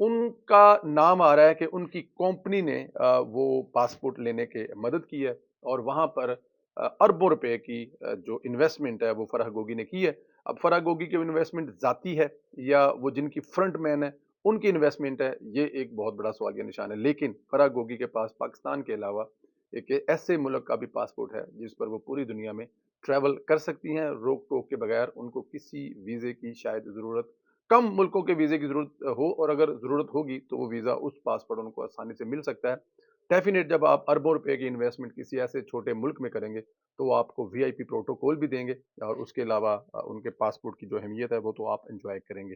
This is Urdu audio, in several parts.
ان کا نام آ رہا ہے کہ ان کی کمپنی نے وہ پاسپورٹ لینے کے مدد کی ہے اور وہاں پر اربوں روپے کی جو انویسٹمنٹ ہے وہ فرح گوگی نے کی ہے. اب فرح گوگی کی انویسٹمنٹ ذاتی ہے یا وہ جن کی فرنٹ مین ہے ان کی انویسٹمنٹ ہے، یہ ایک بہت بڑا سوالیہ نشان ہے. لیکن فرح گوگی کے پاس پاکستان کے علاوہ ایک ایسے ملک کا بھی پاسپورٹ ہے جس پر وہ پوری دنیا میں ٹریول کر سکتی ہیں روک ٹوک کے بغیر. ان کو کسی ویزے کی شاید ضرورت، کم ملکوں کے ویزے کی ضرورت ہو، اور اگر ضرورت ہوگی تو وہ ویزا اس پاسپورٹ ان کو آسانی سے مل سکتا ہے. ڈیفینیٹ جب آپ اربوں روپے کی انویسٹمنٹ کسی ایسے چھوٹے ملک میں کریں گے تو وہ آپ کو وی آئی پی پروٹوکول بھی دیں گے اور اس کے علاوہ ان کے پاسپورٹ کی جو اہمیت ہے وہ تو آپ انجوائے کریں گے.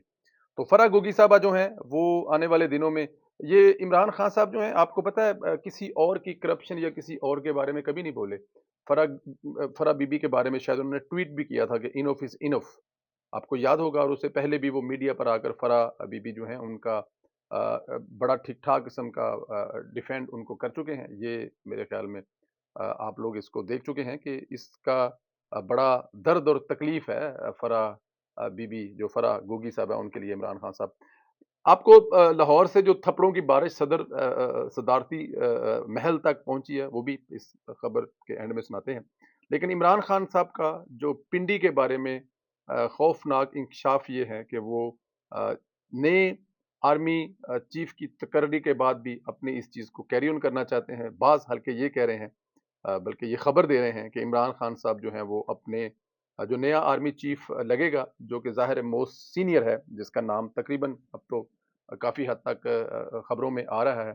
تو فرح گوگی صاحبہ جو ہیں وہ آنے والے دنوں میں، یہ عمران خان صاحب جو ہیں آپ کو پتہ ہے کسی اور کی کرپشن یا کسی اور کے بارے میں کبھی نہیں بولے. فرح بی بی کے بارے میں شاید انہوں نے ٹویٹ بھی کیا تھا کہ انف از انف، آپ کو یاد ہوگا. اور اس سے پہلے بھی وہ میڈیا پر آ کر فرح بی بی جو ہیں ان کا بڑا ٹھیک ٹھاک قسم کا ڈیفینڈ ان کو کر چکے ہیں. یہ میرے خیال میں آپ لوگ اس کو دیکھ چکے ہیں کہ اس کا بڑا درد اور تکلیف ہے فرح بی بی جو فرح گوگی صاحب ہے ان کے لیے. عمران خان صاحب آپ کو لاہور سے جو تھپڑوں کی بارش صدارتی محل تک پہنچی ہے وہ بھی اس خبر کے اینڈ میں سناتے ہیں. لیکن عمران خان صاحب کا جو پنڈی کے بارے میں خوفناک انکشاف یہ ہے کہ وہ نئے آرمی چیف کی تقرری کے بعد بھی اپنی اس چیز کو کیری آن کرنا چاہتے ہیں. بعض حلقے یہ کہہ رہے ہیں بلکہ یہ خبر دے رہے ہیں کہ عمران خان صاحب جو ہیں وہ اپنے جو نیا آرمی چیف لگے گا، جو کہ ظاہر موسٹ سینئر ہے، جس کا نام تقریباً اب تو کافی حد تک خبروں میں آ رہا ہے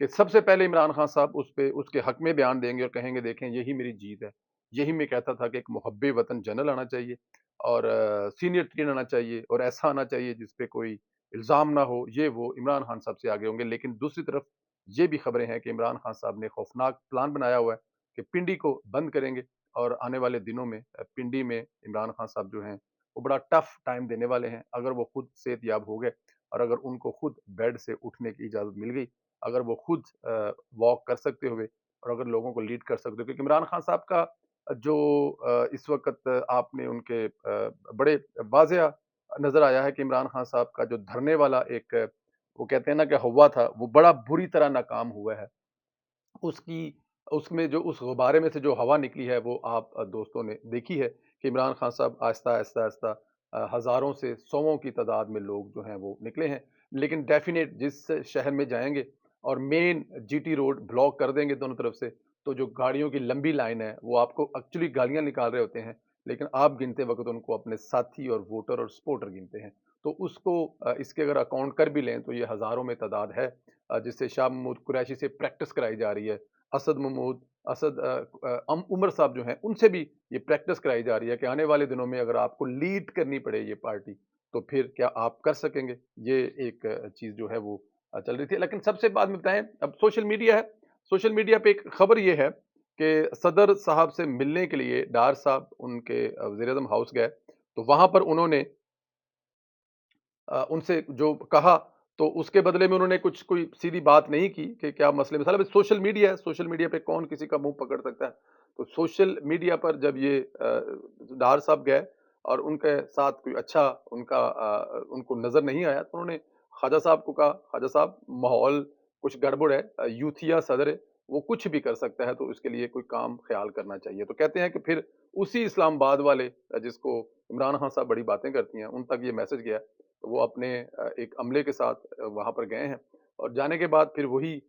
کہ سب سے پہلے عمران خان صاحب اس کے حق میں بیان دیں گے اور کہیں گے دیکھیں یہی میری جیت ہے، یہی میں کہتا تھا کہ ایک محب وطن جنرل آنا چاہیے اور سینئر ترین آنا چاہیے اور ایسا آنا چاہیے جس پہ کوئی الزام نہ ہو. یہ وہ عمران خان صاحب سے آگے ہوں گے. لیکن دوسری طرف یہ بھی خبریں ہیں کہ عمران خان صاحب نے خوفناک پلان بنایا ہوا ہے کہ پنڈی کو بند کریں گے اور آنے والے دنوں میں پنڈی میں عمران خان صاحب جو ہیں وہ بڑا ٹف ٹائم دینے والے ہیں. اگر وہ خود صحت یاب ہو گئے اور اگر ان کو خود بیڈ سے اٹھنے کی اجازت مل گئی، اگر وہ خود واک کر سکتے ہوئے اور اگر لوگوں کو لیڈ کر سکتے ہوئے، کیونکہ عمران خان صاحب کا جو اس وقت آپ نے ان کے بڑے واضح نظر آیا ہے کہ عمران خان صاحب کا جو دھرنے والا ایک وہ کہتے ہیں نا کہ ہوا تھا، وہ بڑا بری طرح ناکام ہوا ہے. اس میں جو اس غبارے میں سے جو ہوا نکلی ہے وہ آپ دوستوں نے دیکھی ہے کہ عمران خان صاحب آہستہ آہستہ آہستہ ہزاروں سے سووں کی تعداد میں لوگ جو ہیں وہ نکلے ہیں. لیکن ڈیفینیٹ جس شہر میں جائیں گے اور مین جی ٹی روڈ بلاک کر دیں گے دونوں طرف سے، تو جو گاڑیوں کی لمبی لائن ہے وہ آپ کو ایکچولی گالیاں نکال رہے ہوتے ہیں لیکن آپ گنتے وقت ان کو اپنے ساتھی اور ووٹر اور سپورٹر گنتے ہیں. تو اس کو اس کے اگر اکاؤنٹ کر بھی لیں تو یہ ہزاروں میں تعداد ہے جس سے شاہ محمود قریشی سے پریکٹس کرائی جا رہی ہے. اسد عمر صاحب جو ہیں ان سے بھی یہ پریکٹس کرائی جا رہی ہے کہ آنے والے دنوں میں اگر آپ کو لیڈ کرنی پڑے یہ پارٹی تو پھر کیا آپ کر سکیں گے. یہ ایک چیز جو ہے وہ چل رہی تھی. لیکن سب سے بعد میں بتائیں، اب سوشل میڈیا ہے، سوشل میڈیا پہ ایک خبر یہ ہے کہ صدر صاحب سے ملنے کے لیے ڈار صاحب ان کے وزیر اعظم ہاؤس گئے تو وہاں پر انہوں نے ان سے جو کہا تو اس کے بدلے میں انہوں نے کوئی سیدھی بات نہیں کی کہ کیا مسئلے مثلا سوشل میڈیا ہے، سوشل میڈیا پہ کون کسی کا منہ پکڑ سکتا ہے. تو سوشل میڈیا پر جب یہ ڈار صاحب گئے اور ان کے ساتھ کوئی اچھا ان کو نظر نہیں آیا تو انہوں نے خواجہ صاحب کو کہا خواجہ صاحب ماحول کچھ گڑبڑ ہے، یوتھیا صدر ہے، وہ کچھ بھی کر سکتا ہے تو اس کے لیے کوئی کام خیال کرنا چاہیے. تو کہتے ہیں کہ پھر اسی اسلام آباد والے جس کو عمران خان صاحب بڑی باتیں کرتی ہیں ان تک یہ میسج گیا تو وہ اپنے ایک عملے کے ساتھ وہاں پر گئے ہیں اور جانے کے بعد پھر وہی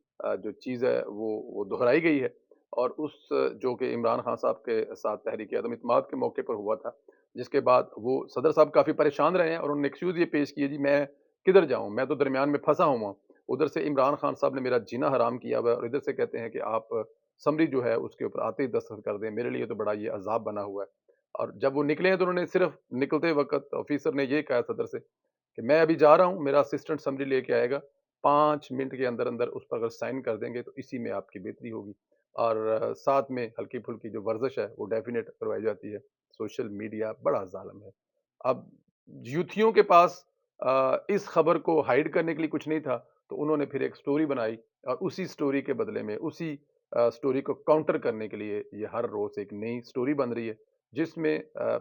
جو چیز ہے وہ دہرائی گئی ہے. اور اس جو کہ عمران خان صاحب کے ساتھ تحریک عدم اعتماد کے موقع پر ہوا تھا جس کے بعد وہ صدر صاحب کافی پریشان رہے ہیں اور انہوں نے ایکسکیوز یہ پیش کیے جی میں کدھر جاؤں، میں تو درمیان میں پھنسا ہوا ہوں. ادھر سے عمران خان صاحب نے میرا جینا حرام کیا ہوا ہے اور ادھر سے کہتے ہیں کہ آپ سمری جو ہے اس کے اوپر آتے ہی دستخط کر دیں، میرے لیے تو بڑا یہ عذاب بنا ہوا ہے. اور جب وہ نکلے ہیں تو انہوں نے صرف نکلتے وقت آفیسر نے یہ کہا صدر سے کہ میں ابھی جا رہا ہوں، میرا اسسٹنٹ سمری لے کے آئے گا، 5 منٹ کے اندر اندر اس پر اگر سائن کر دیں گے تو اسی میں آپ کی بہتری ہوگی. اور ساتھ میں ہلکی پھلکی جو ورزش ہے وہ ڈیفینیٹ کروائی جاتی ہے. سوشل میڈیا بڑا ظالم ہے. اب یوتھیوں کے پاس اس خبر کو ہائیڈ کرنے کے لیے کچھ نہیں تھا تو انہوں نے پھر ایک سٹوری بنائی اور اسی سٹوری کے بدلے میں اسی سٹوری کو کاؤنٹر کرنے کے لیے یہ ہر روز ایک نئی سٹوری بن رہی ہے جس میں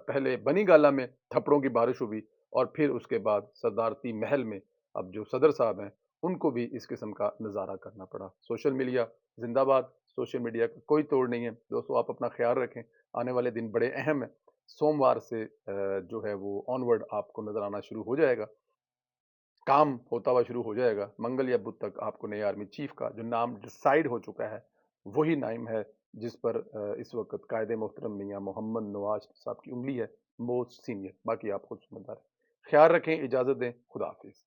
پہلے بنی گالا میں تھپڑوں کی بارش ہوئی اور پھر اس کے بعد صدارتی محل میں اب جو صدر صاحب ہیں ان کو بھی اس قسم کا نظارہ کرنا پڑا۔ سوشل میڈیا زندہ باد، سوشل میڈیا کا کوئی توڑ نہیں ہے دوستو، آپ اپنا خیال رکھیں، آنے والے دن بڑے اہم ہیں۔ سوموار سے جو ہے وہ آنورڈ آپ کو نظر آنا شروع ہو جائے گا، کام ہوتا ہوا شروع ہو جائے گا۔ منگل یا بدھ تک آپ کو نئے آرمی چیف کا جو نام ڈیسائیڈ ہو چکا ہے وہی نائم ہے جس پر اس وقت قائد محترم میاں محمد نواز صاحب کی انگلی ہے، موسٹ سینئر۔ باقی آپ خود سمجھدار ہیں، خیال رکھیں، اجازت دیں، خدا حافظ۔